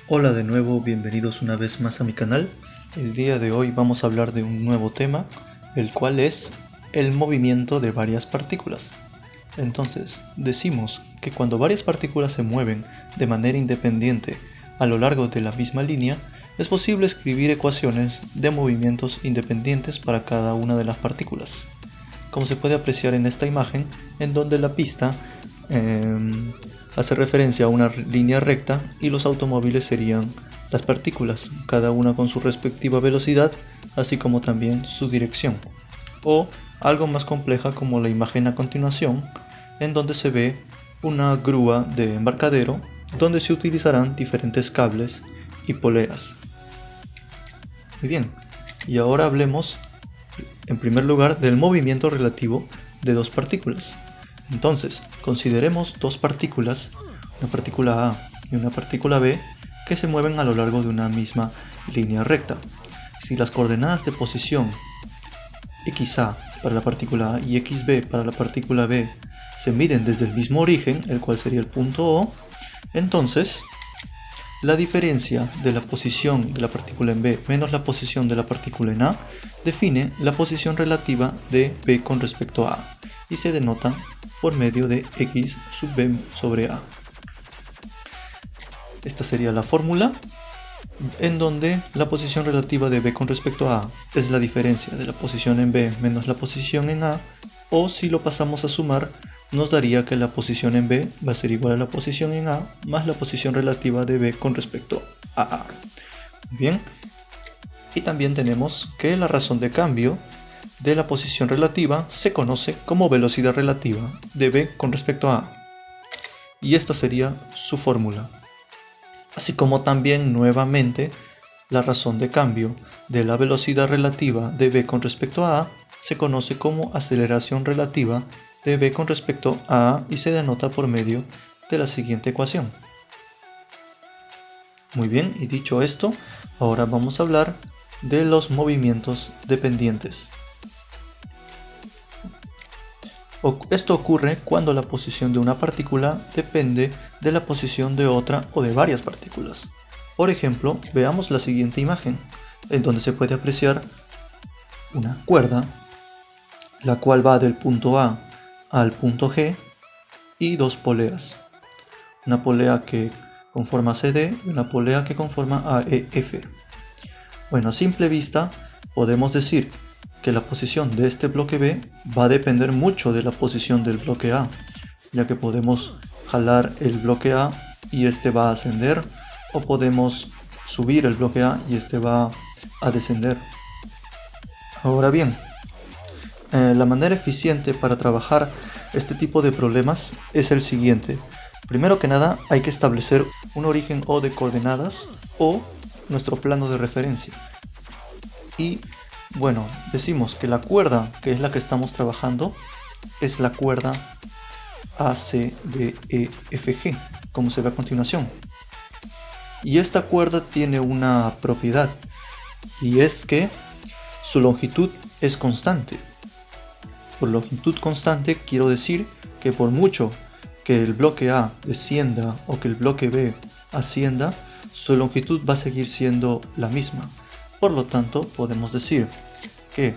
Hola de nuevo, bienvenidos una vez más a mi canal. El día de hoy vamos a hablar de un nuevo tema, el cual es el movimiento de varias partículas. Entonces, decimos que cuando varias partículas se mueven de manera independiente a lo largo de la misma línea, es posible escribir ecuaciones de movimientos independientes para cada una de las partículas, como se puede apreciar en esta imagen, en donde la pista hace referencia a una línea recta y los automóviles serían las partículas, cada una con su respectiva velocidad, así como también su dirección. O algo más compleja como la imagen a continuación, en donde se ve una grúa de embarcadero donde se utilizarán diferentes cables y poleas. Muy bien, y ahora hablemos en primer lugar del movimiento relativo de dos partículas. Entonces, consideremos dos partículas, una partícula A y una partícula B, que se mueven a lo largo de una misma línea recta. Si las coordenadas de posición xa para la partícula A y xb para la partícula B se miden desde el mismo origen, el cual sería el punto O, entonces la diferencia de la posición de la partícula en B menos la posición de la partícula en A define la posición relativa de B con respecto a A y se denota por medio de x sub B sobre A. Esta sería la fórmula en donde la posición relativa de B con respecto a A es la diferencia de la posición en B menos la posición en A, o si lo pasamos a sumar nos daría que la posición en B va a ser igual a la posición en A más la posición relativa de B con respecto a A. Bien, y también tenemos que la razón de cambio de la posición relativa se conoce como velocidad relativa de B con respecto a A, y esta sería su fórmula. Así como también nuevamente la razón de cambio de la velocidad relativa de B con respecto a A se conoce como aceleración relativa de B con respecto a A y se denota por medio de la siguiente ecuación. Muy bien, y dicho esto, ahora vamos a hablar de los movimientos dependientes. Esto ocurre cuando la posición de una partícula depende de la posición de otra o de varias partículas. Por ejemplo, veamos la siguiente imagen, en donde se puede apreciar una cuerda, la cual va del punto A al punto G, y dos poleas, una polea que conforma CD y una polea que conforma AEF. Bueno, a simple vista podemos decir que la posición de este bloque B va a depender mucho de la posición del bloque A, ya que podemos jalar el bloque A y este va a ascender, o podemos subir el bloque A y este va a descender. Ahora bien, la manera eficiente para trabajar este tipo de problemas es el siguiente. Primero que nada hay que establecer un origen O de coordenadas o nuestro plano de referencia. Y bueno, decimos que la cuerda que es la que estamos trabajando es la cuerda ACDEFG, como se ve a continuación. Y esta cuerda tiene una propiedad, y es que su longitud es constante. Por longitud constante quiero decir que por mucho que el bloque A descienda o que el bloque B ascienda, su longitud va a seguir siendo la misma. Por lo tanto, podemos decir que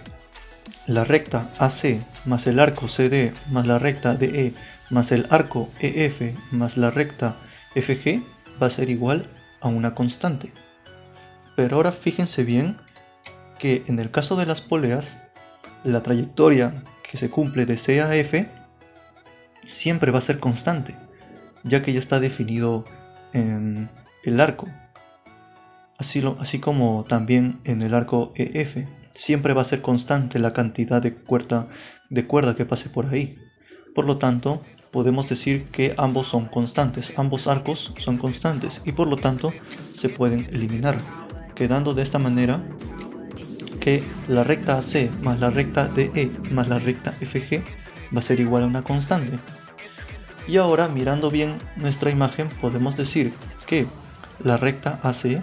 la recta AC más el arco CD más la recta DE más el arco EF más la recta FG va a ser igual a una constante. Pero ahora fíjense bien que en el caso de las poleas, la trayectoria que se cumple de C a F siempre va a ser constante, ya que ya está definido en el arco. Así como también en el arco EF, siempre va a ser constante la cantidad de cuerda que pase por ahí. Por lo tanto, podemos decir que ambos son constantes, ambos arcos son constantes y por lo tanto se pueden eliminar, quedando de esta manera que la recta AC más la recta DE más la recta FG va a ser igual a una constante. Y ahora, mirando bien nuestra imagen, podemos decir que la recta AC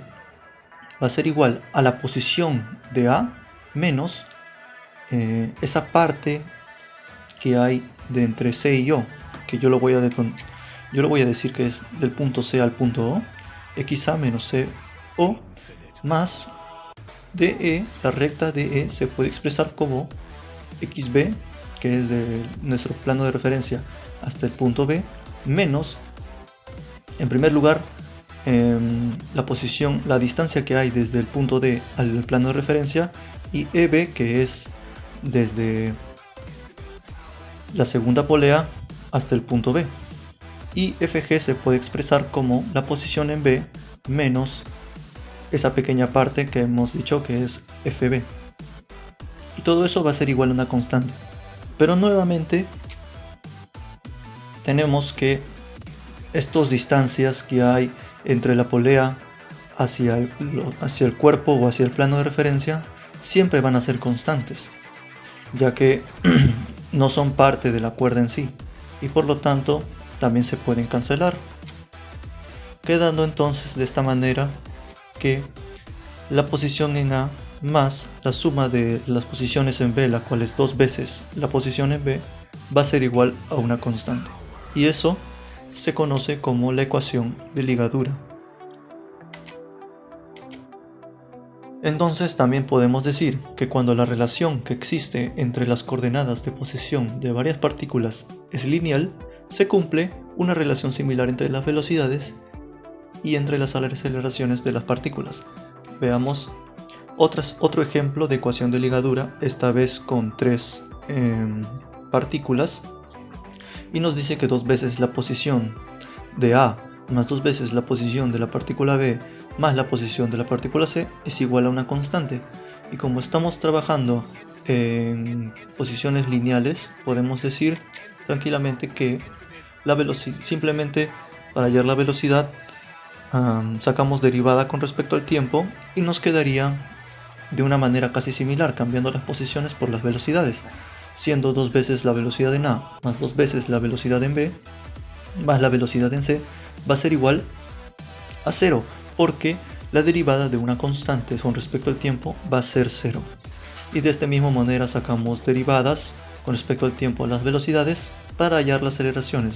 va a ser igual a la posición de A menos esa parte que hay de entre C y O, que yo lo voy a decir que es del punto C al punto O, XA menos CO más DE, la recta DE se puede expresar como XB, que es de nuestro plano de referencia hasta el punto B, menos, en primer lugar, la distancia que hay desde el punto D al plano de referencia, y EB, que es desde la segunda polea hasta el punto B. Y FG se puede expresar como la posición en B menos esa pequeña parte que hemos dicho que es FB. Y todo eso va a ser igual a una constante. Pero nuevamente tenemos que estas distancias que hay entre la polea hacia el cuerpo o hacia el plano de referencia siempre van a ser constantes, ya que no son parte de la cuerda en sí, y por lo tanto también se pueden cancelar, quedando entonces de esta manera que la posición en A más la suma de las posiciones en B, la cual es 2 veces la posición en B, va a ser igual a una constante, y eso se conoce como la ecuación de ligadura. Entonces también podemos decir que cuando la relación que existe entre las coordenadas de posición de varias partículas es lineal, se cumple una relación similar entre las velocidades y entre las aceleraciones de las partículas. Veamos otro ejemplo de ecuación de ligadura, esta vez con 3 partículas, y nos dice que 2 veces la posición de A más 2 veces la posición de la partícula B más la posición de la partícula C es igual a una constante. Y como estamos trabajando en posiciones lineales, podemos decir tranquilamente que la velocidad, simplemente para hallar la velocidad, sacamos derivada con respecto al tiempo y nos quedaría de una manera casi similar, cambiando las posiciones por las velocidades, siendo 2 veces la velocidad en A más 2 veces la velocidad en B más la velocidad en C va a ser igual a 0, porque la derivada de una constante con respecto al tiempo va a ser 0. Y de esta misma manera sacamos derivadas con respecto al tiempo a las velocidades para hallar las aceleraciones,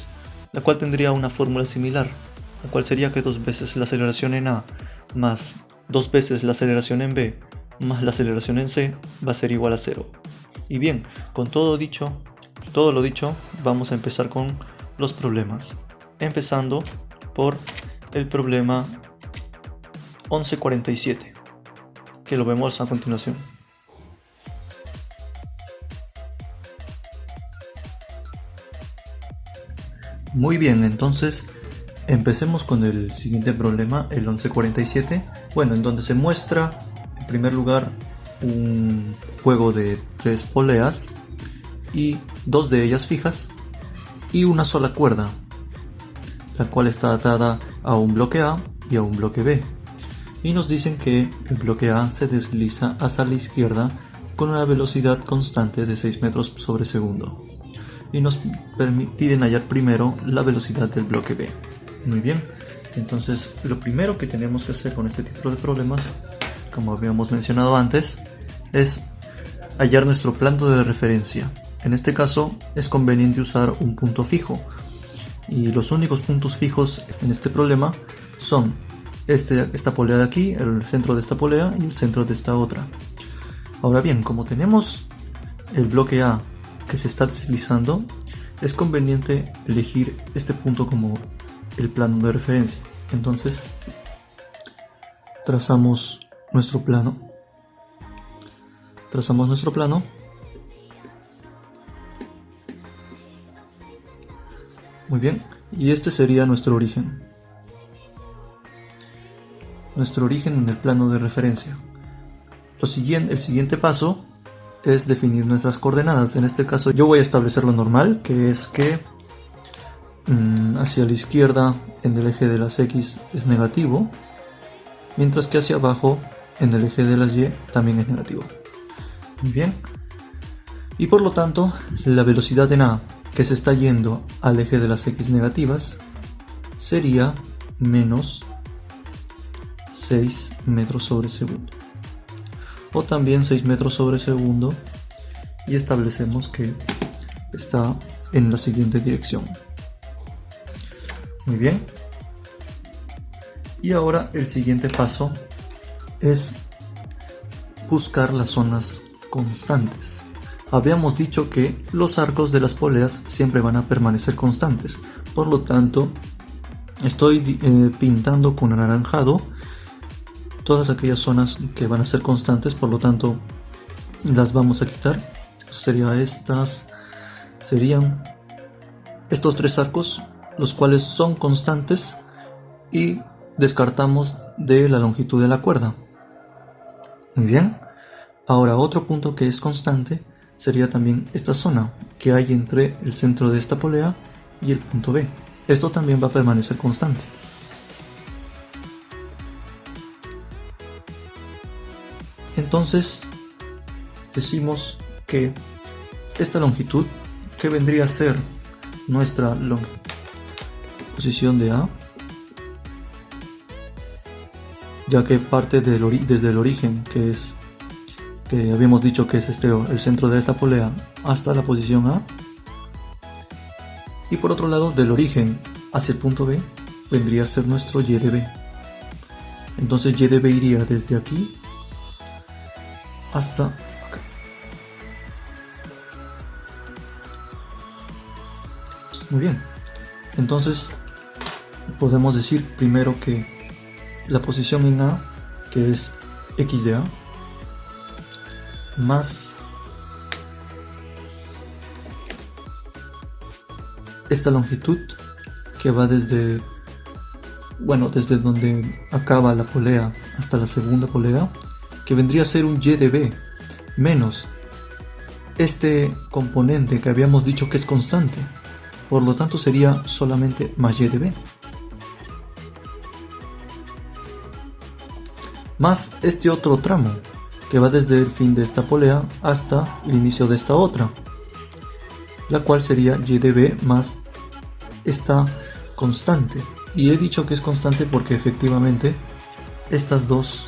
la cual tendría una fórmula similar, la cual sería que 2 veces la aceleración en A más 2 veces la aceleración en B más la aceleración en C va a ser igual a 0. Y bien, con todo lo dicho, vamos a empezar con los problemas, empezando por el problema 1147, que lo vemos a continuación. Muy bien, entonces empecemos con el siguiente problema, el 1147, bueno, en donde se muestra en primer lugar un juego de 3 poleas y 2 de ellas fijas y una sola cuerda, la cual está atada a un bloque A y a un bloque B, y nos dicen que el bloque A se desliza hacia la izquierda con una velocidad constante de 6 metros sobre segundo, y nos piden hallar primero la velocidad del bloque B. Muy bien, entonces lo primero que tenemos que hacer con este tipo de problemas, como habíamos mencionado antes, es hallar nuestro plano de referencia. En este caso es conveniente usar un punto fijo, y los únicos puntos fijos en este problema son esta polea de aquí, el centro de esta polea y el centro de esta otra. Ahora bien, como tenemos el bloque A que se está deslizando, es conveniente elegir este punto como el plano de referencia. Entonces trazamos nuestro plano. Muy bien, y este sería nuestro origen. Nuestro origen en el plano de referencia. El siguiente paso es definir nuestras coordenadas. En este caso yo voy a establecer lo normal, que es que hacia la izquierda en el eje de las X es negativo, mientras que hacia abajo en el eje de las Y también es negativo. Muy bien, y por lo tanto la velocidad en A, que se está yendo al eje de las X negativas, sería menos 6 metros sobre segundo, o también 6 metros sobre segundo, y establecemos que está en la siguiente dirección. Muy bien, Y ahora el siguiente paso es buscar las zonas constantes. Habíamos dicho que los arcos de las poleas siempre van a permanecer constantes, por lo tanto estoy pintando con anaranjado todas aquellas zonas que van a ser constantes, por lo tanto las vamos a quitar. Serían estos tres arcos, los cuales son constantes, y descartamos de la longitud de la cuerda. Muy bien. Ahora otro punto que es constante sería también esta zona que hay entre el centro de esta polea y el punto B. Esto también va a permanecer constante. Entonces decimos que esta longitud, que vendría a ser nuestra posición de A, ya que parte desde el origen, que habíamos dicho que es el centro de esta polea, hasta la posición A, y por otro lado del origen hacia el punto B vendría a ser nuestro Y de B. Entonces Y de B iría desde aquí hasta acá. Muy bien, entonces podemos decir primero que la posición en A, que es X de A, más esta longitud que va desde donde acaba la polea hasta la segunda polea, que vendría a ser un Y de B, menos este componente que habíamos dicho que es constante, por lo tanto sería solamente más Y de B, más este otro tramo que va desde el fin de esta polea hasta el inicio de esta otra, la cual sería Y de B más esta constante. Y he dicho que es constante porque efectivamente estas dos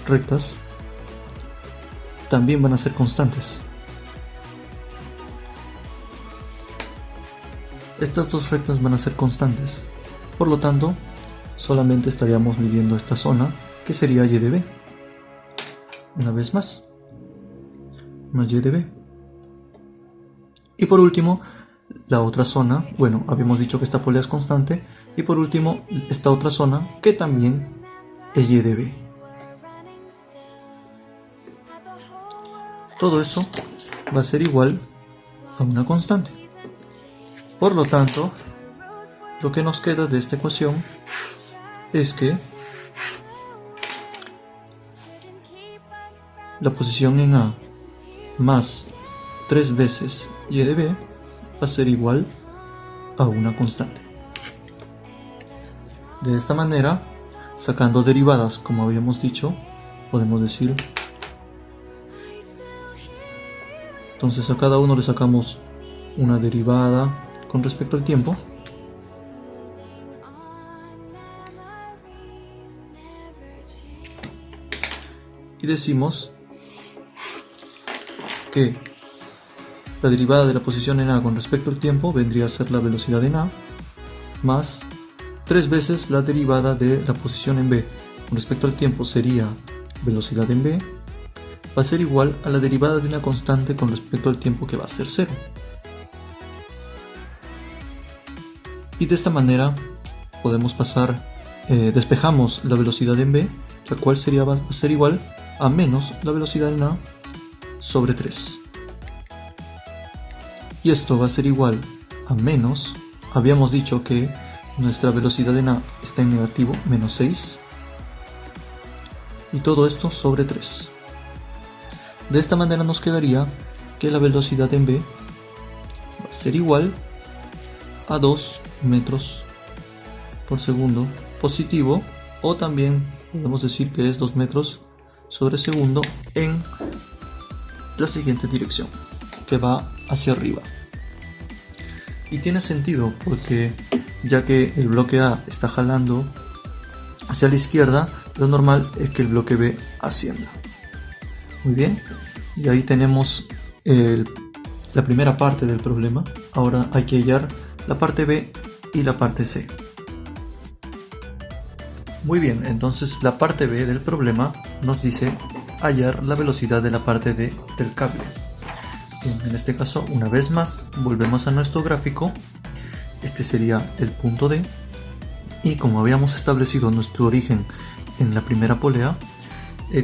rectas también van a ser constantes. Estas dos rectas van a ser constantes, por lo tanto solamente estaríamos midiendo esta zona, que sería Y de B. Una vez más Y de B. Y por último la otra zona, habíamos dicho que esta polea es constante, y por último esta otra zona que también es Y de B. Todo eso va a ser igual a una constante. Por lo tanto, lo que nos queda de esta ecuación es que la posición en A más 3 veces Y de B va a ser igual a una constante. De esta manera, sacando derivadas como habíamos dicho, podemos decir, entonces a cada uno le sacamos una derivada con respecto al tiempo, y decimos que la derivada de la posición en A con respecto al tiempo vendría a ser la velocidad en A más 3 veces la derivada de la posición en B con respecto al tiempo, sería velocidad en B, va a ser igual a la derivada de una constante con respecto al tiempo, que va a ser 0. Y de esta manera podemos pasar, despejamos la velocidad en B, la cual va a ser igual a menos la velocidad en A sobre 3. Y esto va a ser igual a menos, habíamos dicho que nuestra velocidad en A está en negativo, menos 6. Y todo esto sobre 3. De esta manera nos quedaría que la velocidad en B va a ser igual a 2 metros por segundo positivo, o también podemos decir que es 2 metros sobre segundo en la siguiente dirección, que va hacia arriba. Y tiene sentido porque ya que el bloque A está jalando hacia la izquierda, lo normal es que el bloque B ascienda. Muy bien, y ahí tenemos la primera parte del problema. Ahora hay que hallar la parte B y la parte C. Muy bien, entonces la parte B del problema nos dice hallar la velocidad de la parte D del cable. Bien, en este caso, una vez más, volvemos a nuestro gráfico. Este sería el punto D. Y como habíamos establecido nuestro origen en la primera polea, he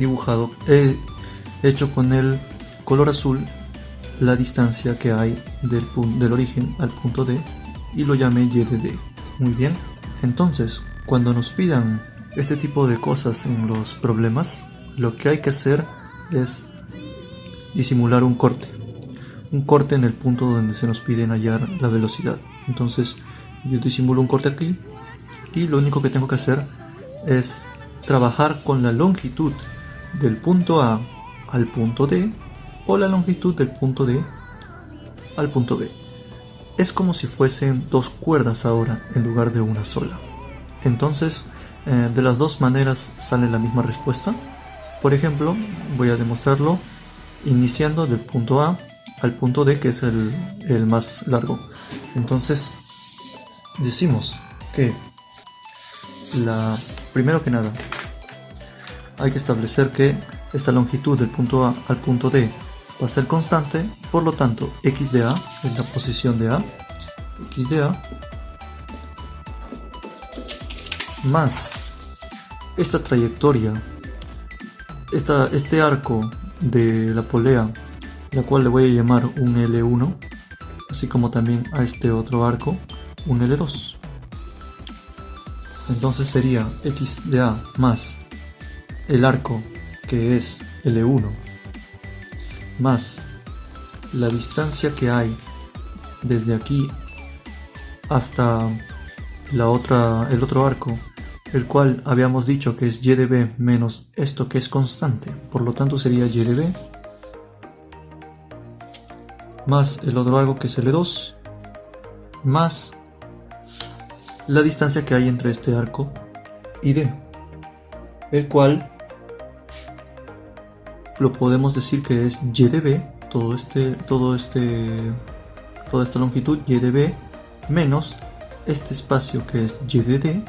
hecho con el color azul la distancia que hay del origen al punto D y lo llamé Y de D. Muy bien, entonces cuando nos pidan este tipo de cosas en los problemas, lo que hay que hacer es disimular un corte en el punto donde se nos piden hallar la velocidad. Entonces yo disimulo un corte aquí y lo único que tengo que hacer es trabajar con la longitud del punto A al punto D o la longitud del punto D al punto B. Es como si fuesen dos cuerdas ahora en lugar de una sola. Entonces, de las dos maneras sale la misma respuesta. Por ejemplo, voy a demostrarlo iniciando del punto A al punto D, que es el más largo. Entonces, decimos que primero que nada hay que establecer que esta longitud del punto A al punto D va a ser constante, por lo tanto x de A es la posición de A, x de A más esta trayectoria, este arco de la polea, la cual le voy a llamar un L1, así como también a este otro arco un L2. Entonces sería x de A más el arco, que es L1, más la distancia que hay desde aquí hasta el otro arco, el cual habíamos dicho que es y de b menos esto que es constante, por lo tanto sería y de b más el otro arco que es L2 más la distancia que hay entre este arco y D, el cual lo podemos decir que es y de b, toda esta longitud y de b menos este espacio que es y de d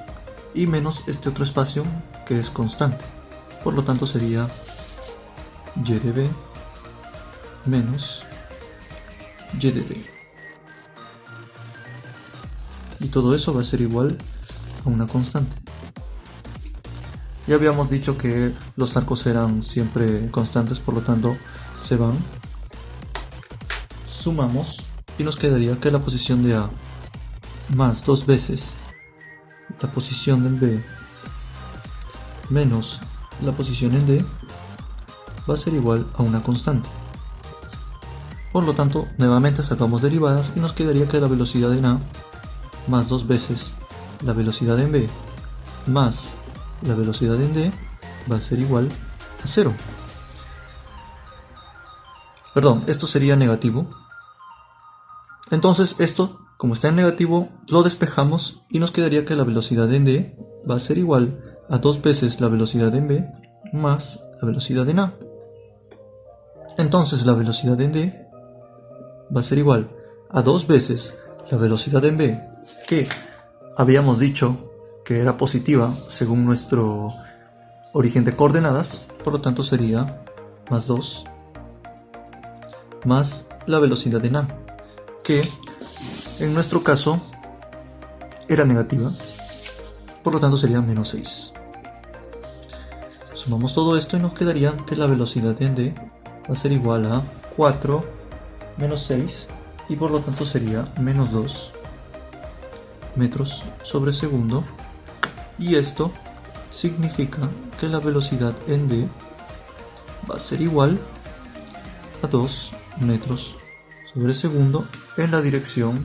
y menos este otro espacio que es constante, por lo tanto sería y de b menos y de d, y todo eso va a ser igual a una constante. Ya habíamos dicho que los arcos eran siempre constantes, por lo tanto se van, sumamos y nos quedaría que la posición de A más 2 veces la posición en B menos la posición en D va a ser igual a una constante. Por lo tanto, nuevamente sacamos derivadas y nos quedaría que la velocidad en A más 2 veces la velocidad en B más la velocidad en D va a ser igual a 0. Perdón, esto sería negativo. Entonces esto, como está en negativo, lo despejamos y nos quedaría que la velocidad en D va a ser igual a 2 veces la velocidad en B más la velocidad en A. Entonces la velocidad en D va a ser igual a 2 veces la velocidad en B, que habíamos dicho que era positiva según nuestro origen de coordenadas, por lo tanto sería más 2 más la velocidad en A, que en nuestro caso era negativa, por lo tanto sería menos 6. Sumamos todo esto y nos quedaría que la velocidad en D va a ser igual a 4 menos 6 y por lo tanto sería menos 2 metros sobre segundo, y esto significa que la velocidad en D va a ser igual a 2 metros sobre segundo en la dirección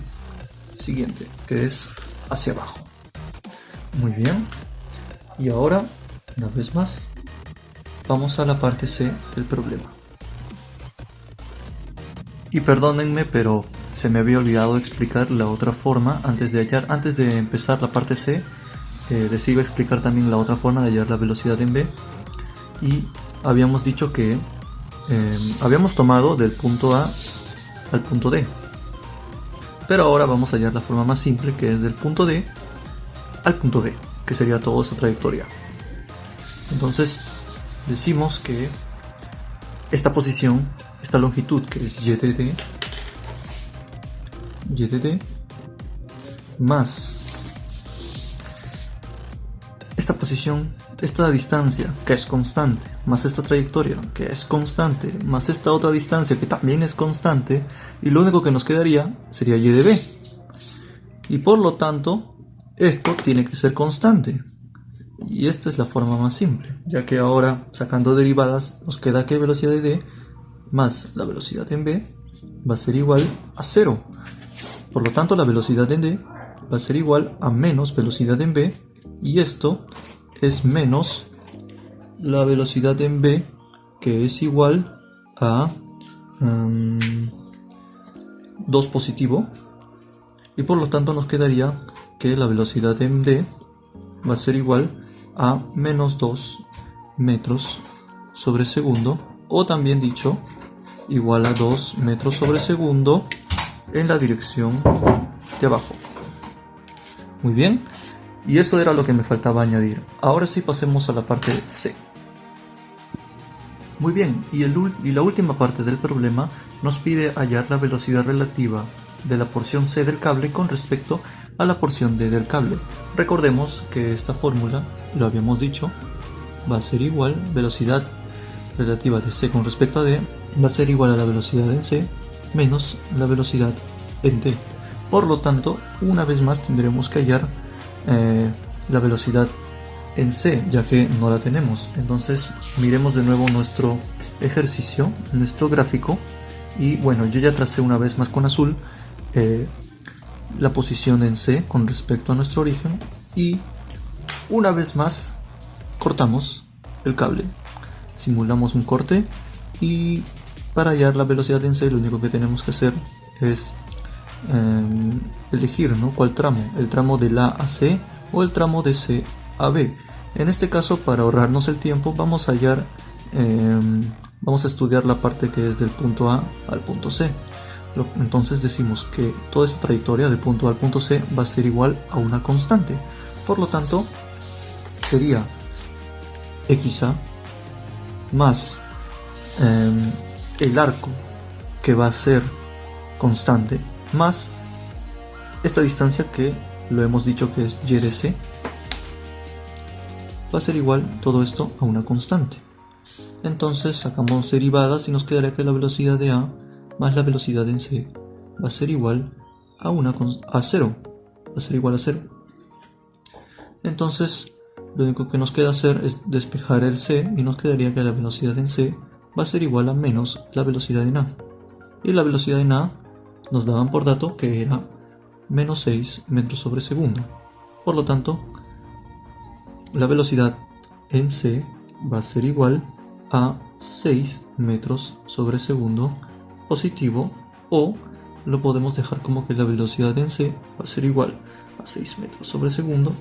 siguiente, que es hacia abajo. Muy bien, y ahora, una vez más, vamos a la parte C del problema. Y perdónenme, pero se me había olvidado explicar la otra forma antes de empezar la parte C. Les iba a explicar también la otra forma de hallar la velocidad en B, y habíamos dicho que habíamos tomado del punto A al punto D, pero ahora vamos a hallar la forma más simple, que es del punto D al punto B. que sería toda esta trayectoria. Entonces decimos que esta posición, esta longitud que es y de d más esta posición, esta distancia que es constante, más esta trayectoria que es constante, más esta otra distancia que también es constante, y lo único que nos quedaría sería y de b. Y por lo tanto, esto tiene que ser constante. Y esta es la forma más simple, ya que ahora, sacando derivadas, nos queda que velocidad de d más la velocidad en b va a ser igual a 0. Por lo tanto, la velocidad en d va a ser igual a menos velocidad en b, y esto es menos la velocidad en b, que es igual a 2 positivo, y por lo tanto nos quedaría que la velocidad en d va a ser igual a menos 2 metros sobre segundo, o también dicho, igual a 2 metros sobre segundo en la dirección de abajo. Muy bien. Y eso era lo que me faltaba añadir. Ahora sí pasemos a la parte C. Muy bien, y la última parte del problema nos pide hallar la velocidad relativa de la porción C del cable con respecto a la porción D del cable. Recordemos que esta fórmula, lo habíamos dicho, va a ser igual, velocidad relativa de C con respecto a D, va a ser igual a la velocidad en C menos la velocidad en D. Por lo tanto, una vez más tendremos que hallar la velocidad en C, ya que no la tenemos. Entonces miremos de nuevo nuestro ejercicio, nuestro gráfico, y bueno, yo ya tracé una vez más con azul la posición en C con respecto a nuestro origen, y una vez más cortamos el cable, simulamos un corte, y para hallar la velocidad en C lo único que tenemos que hacer es elegir, ¿no?, cuál tramo, el tramo de A a C o el tramo de C a B. En este caso, para ahorrarnos el tiempo, vamos a hallar, vamos a estudiar la parte que es del punto A al punto C. Entonces decimos que toda esta trayectoria de punto A al punto C va a ser igual a una constante. Por lo tanto, sería XA más el arco, que va a ser constante, más esta distancia que lo hemos dicho que es y de C, va a ser igual todo esto a una constante. Entonces sacamos derivadas y nos quedaría que la velocidad de A más la velocidad en C va a ser igual a 0, va a ser igual a 0. Entonces lo único que nos queda hacer es despejar el C, y nos quedaría que la velocidad en C va a ser igual a menos la velocidad en A, y la velocidad en A nos daban por dato que era menos 6 metros sobre segundo. Por lo tanto, la velocidad en C va a ser igual a 6 metros sobre segundo positivo, o lo podemos dejar como que la velocidad en C va a ser igual a 6 metros sobre segundo.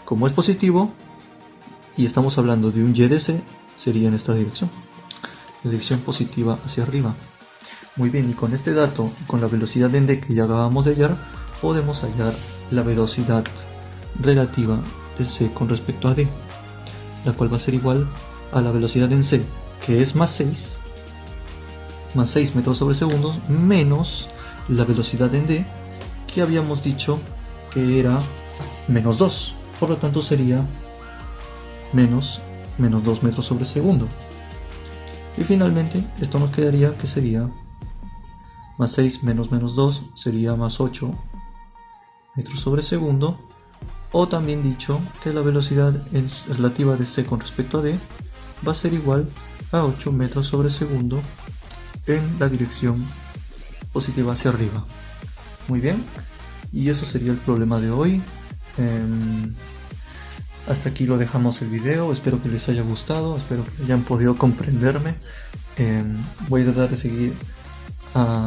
Como es positivo y estamos hablando de un y de C, sería en esta dirección, dirección positiva hacia arriba. Muy bien, y con este dato y con la velocidad en D que ya acabamos de hallar, podemos hallar la velocidad relativa de C con respecto a D, la cual va a ser igual a la velocidad en C, que es más 6 metros sobre segundo, menos la velocidad en D, que habíamos dicho que era menos 2. Por lo tanto sería menos 2 metros sobre segundo. Y finalmente esto nos quedaría que sería más 6 menos menos 2 sería más 8 metros sobre segundo, o también dicho que la velocidad relativa de C con respecto a D va a ser igual a 8 metros sobre segundo en la dirección positiva hacia arriba. Muy bien, y eso sería el problema de hoy. Hasta aquí lo dejamos el video, espero que les haya gustado, espero que hayan podido comprenderme. Voy a tratar de seguir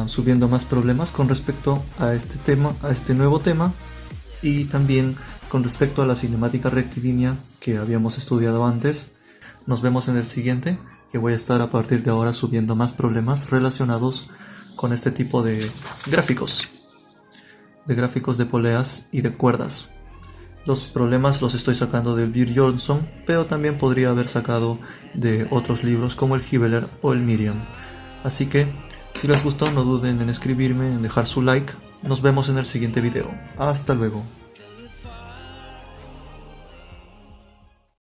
subiendo más problemas con respecto a este tema, a este nuevo tema, y también con respecto a la cinemática rectilínea que habíamos estudiado antes. Nos vemos en el siguiente, que voy a estar a partir de ahora subiendo más problemas relacionados con este tipo de gráficos de poleas y de cuerdas. Los problemas los estoy sacando del Beer Johnson, pero también podría haber sacado de otros libros como el Gibeler o el Miriam. Así que, si les gustó, no duden en escribirme, en dejar su like. Nos vemos en el siguiente video. Hasta luego.